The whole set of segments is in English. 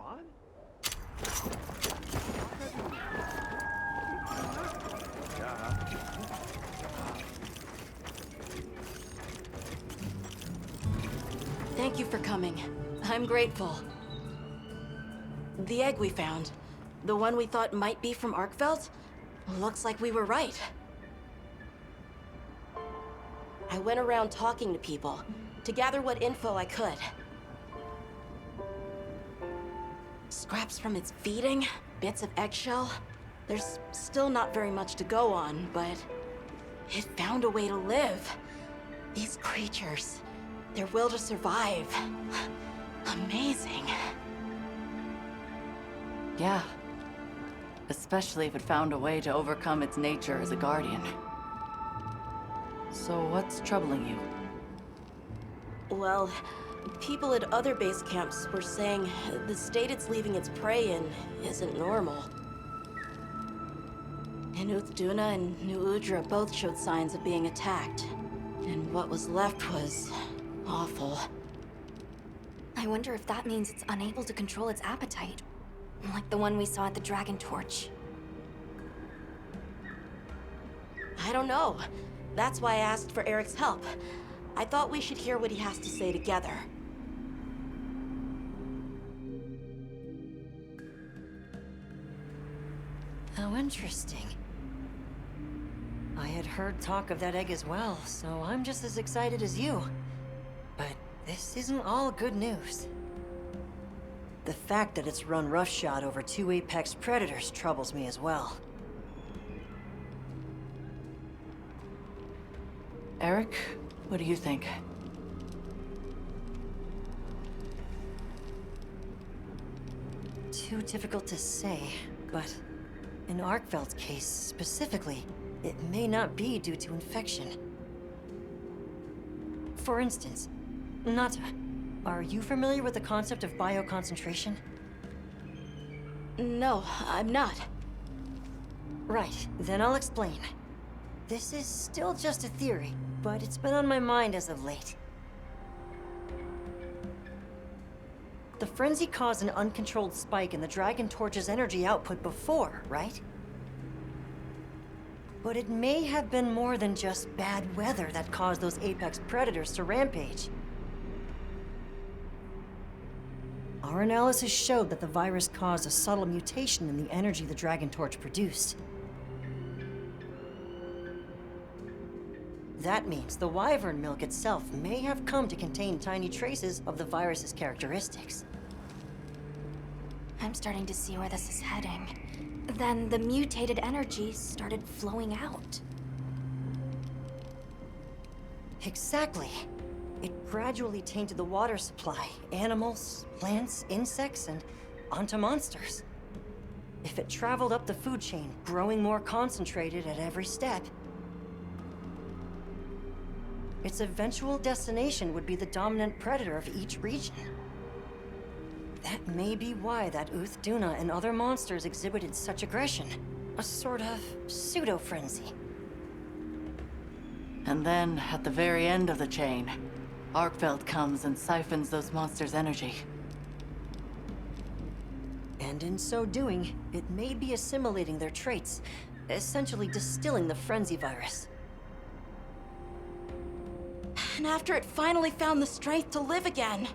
on? Thank you for coming. I'm grateful. The egg we found, the one we thought might be from Arkveld, looks like we were right. I went around talking to people to gather what info I could. Scraps from its feeding, bits of eggshell. There's still not very much to go on, but it found a way to live. These creatures, their will to survive. Amazing. Yeah. Especially if it found a way to overcome its nature as a guardian. So what's troubling you? Well, people at other base camps were saying the state it's leaving its prey in isn't normal. Duna and New Udra both showed signs of being attacked. And what was left was awful. I wonder if that means it's unable to control its appetite. Like the one we saw at the Dragon Torch. I don't know. That's why I asked for Eric's help. I thought we should hear what he has to say together. How interesting. I had heard talk of that egg as well, so I'm just as excited as you. But this isn't all good news. The fact that it's run roughshod over 2 apex predators troubles me as well. Eric, what do you think? Too difficult to say, but in Arkveld's case specifically, it may not be due to infection. For instance, Nata, are you familiar with the concept of bioconcentration? No, I'm not. Right, then I'll explain. This is still just a theory, but it's been on my mind as of late. The frenzy caused an uncontrolled spike in the Dragon Torch's energy output before, right? But it may have been more than just bad weather that caused those apex predators to rampage. Our analysis showed that the virus caused a subtle mutation in the energy the Dragon Torch produced. That means the wyvern milk itself may have come to contain tiny traces of the virus's characteristics. I'm starting to see where this is heading. Then the mutated energy started flowing out. Exactly. It gradually tainted the water supply, animals, plants, insects, and onto monsters. If it traveled up the food chain, growing more concentrated at every step, its eventual destination would be the dominant predator of each region. That may be why that Duna and other monsters exhibited such aggression. A sort of pseudo-frenzy. And then, at the very end of the chain, Arkveld comes and siphons those monsters' energy. And in so doing, it may be assimilating their traits, essentially distilling the frenzy virus. And after it finally found the strength to live again.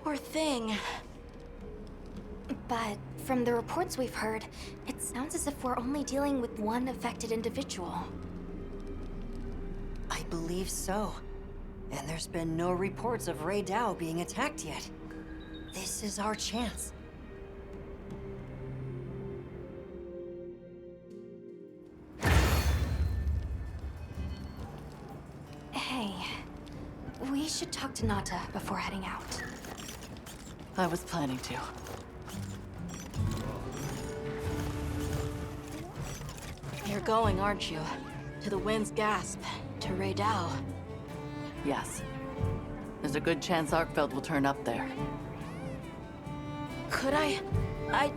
Poor thing. But from the reports we've heard, it sounds as if we're only dealing with one affected individual. I believe so. And there's been no reports of Rey Dao being attacked yet. This is our chance. Hey, we should talk to Nata before heading out. I was planning to. You're going, aren't you? To the Wind's Gasp, to Rey Dao. Yes. There's a good chance Arkveld will turn up there. Could I'd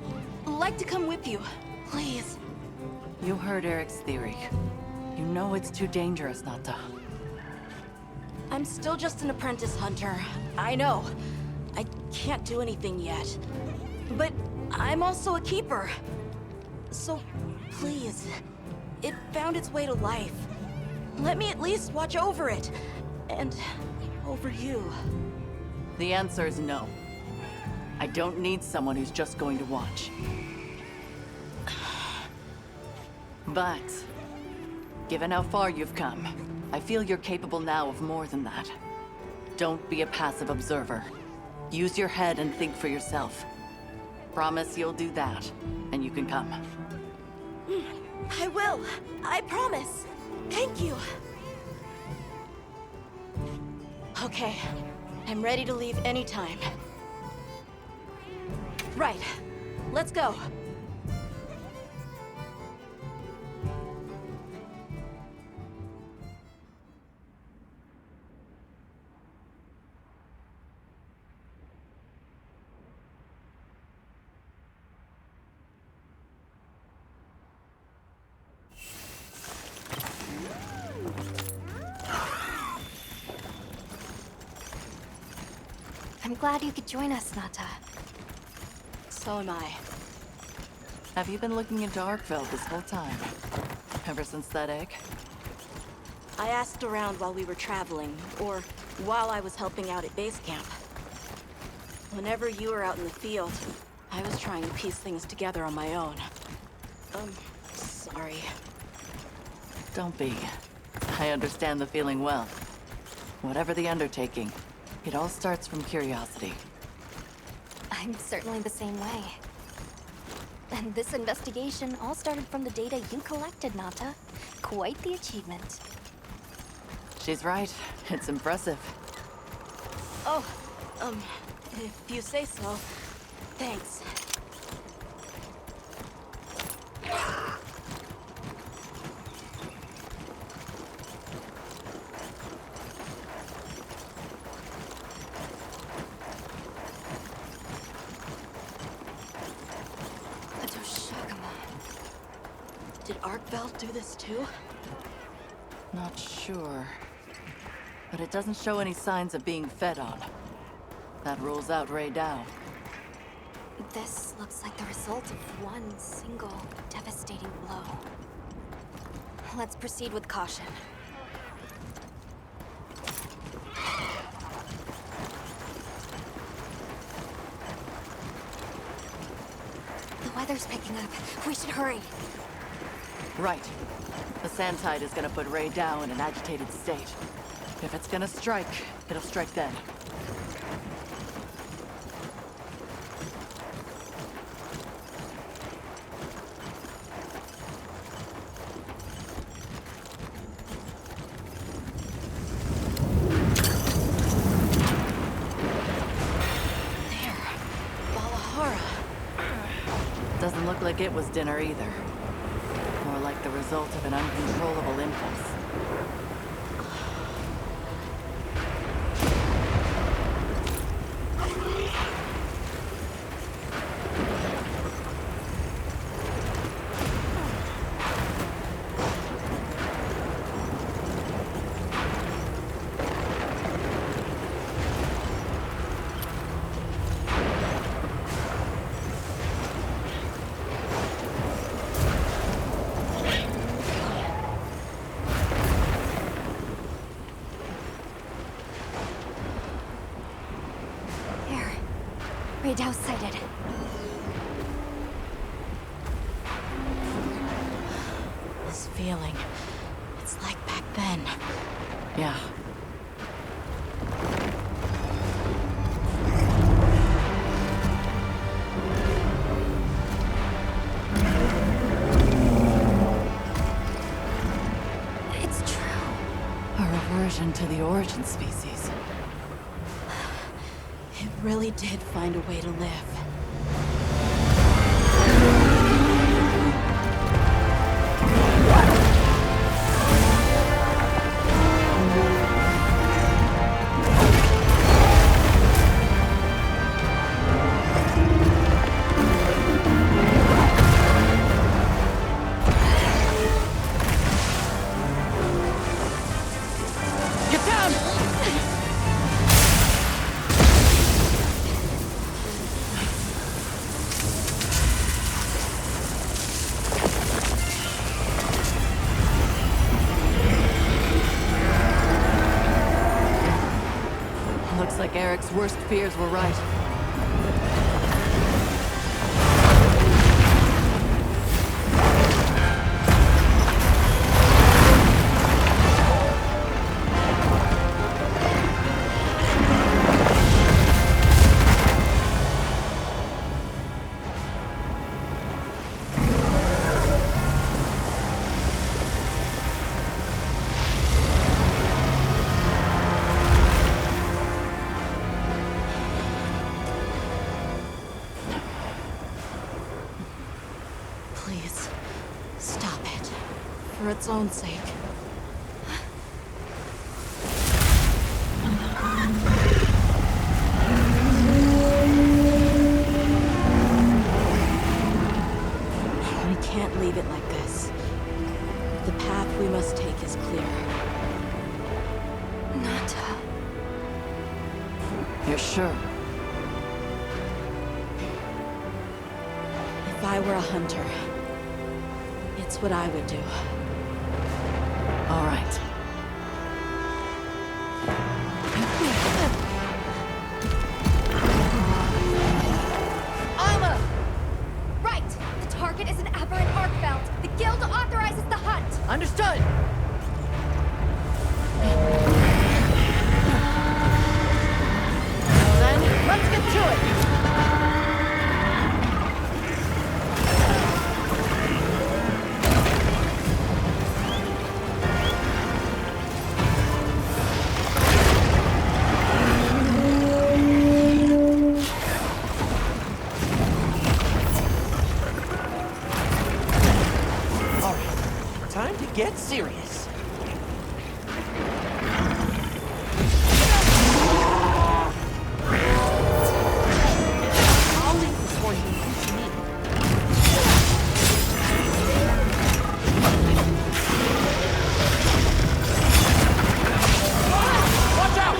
like to come with you, please. You heard Eric's theory. You know it's too dangerous not to. I'm still just an apprentice hunter, I know. I can't do anything yet. But I'm also a keeper. So, please, it found its way to life. Let me at least watch over it. And over you. The answer is no. I don't need someone who's just going to watch. But, given how far you've come, I feel you're capable now of more than that. Don't be a passive observer. Use your head and think for yourself. Promise you'll do that, and you can come. I will. I promise. Thank you. Okay. I'm ready to leave anytime. Right. Let's go. I'm glad you could join us, Nata. So am I. Have you been looking into Arkveld this whole time? Ever since that egg? I asked around while we were traveling, or while I was helping out at base camp. Whenever you were out in the field, I was trying to piece things together on my own. Sorry. Don't be. I understand the feeling well. Whatever the undertaking, it all starts from curiosity. I'm certainly the same way. And this investigation all started from the data you collected, Nata. Quite the achievement. She's right. It's impressive. Oh, if you say so, thanks. Did Arkveld do this too? Not sure. But it doesn't show any signs of being fed on. That rules out Ray Dow. This looks like the result of one single devastating blow. Let's proceed with caution. The weather's picking up. We should hurry. Right. The sand tide is gonna put Ray Dow in an agitated state. If it's gonna strike, it'll strike then. Doesn't look like it was dinner either. More like the result of an uncontrollable impulse. Radar sighted. This feeling, it's like back then. Yeah. It's true. A reversion to the origin species. It really did find a way to live. worst fears were right. Please, stop it. For its own sake. We can't leave it like this. The path we must take is clear. Nata. You're sure? If I were a hunter, it's what I would do. All right. Alma! Right! The target is an aberrant Arkveld. The guild authorizes the hunt. Understood! Then, let's get to it! Time to get serious. I'll leave this for you in case you need it. Watch out!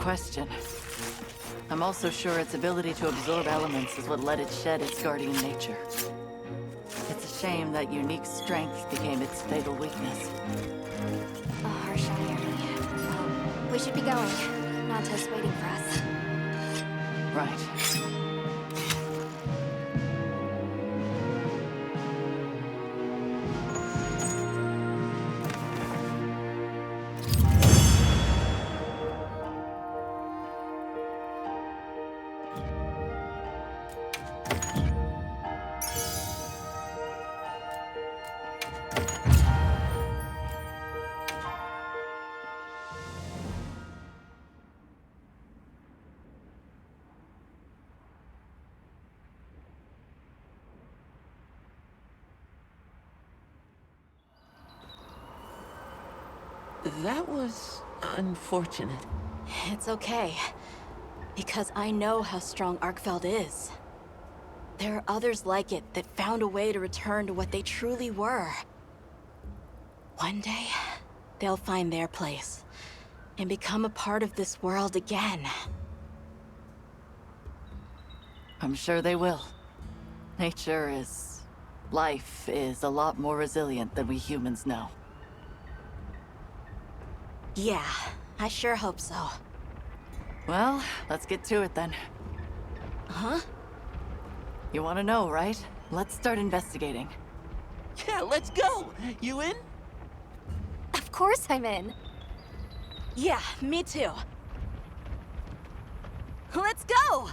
question. I'm also sure its ability to absorb elements is what let it shed its guardian nature. It's a shame that unique strength became its fatal weakness. A harsh irony. Well, we should be going. Nanta's waiting for us. Right. That was unfortunate. It's okay. Because I know how strong Arkveld is. There are others like it that found a way to return to what they truly were. One day, they'll find their place and become a part of this world again. I'm sure they will. Life is a lot more resilient than we humans know. Yeah, I sure hope so. Well, let's get to it then. Huh? You want to know, right? Let's start investigating. Yeah, let's go! You in? Of course I'm in. Yeah, me too. Let's go!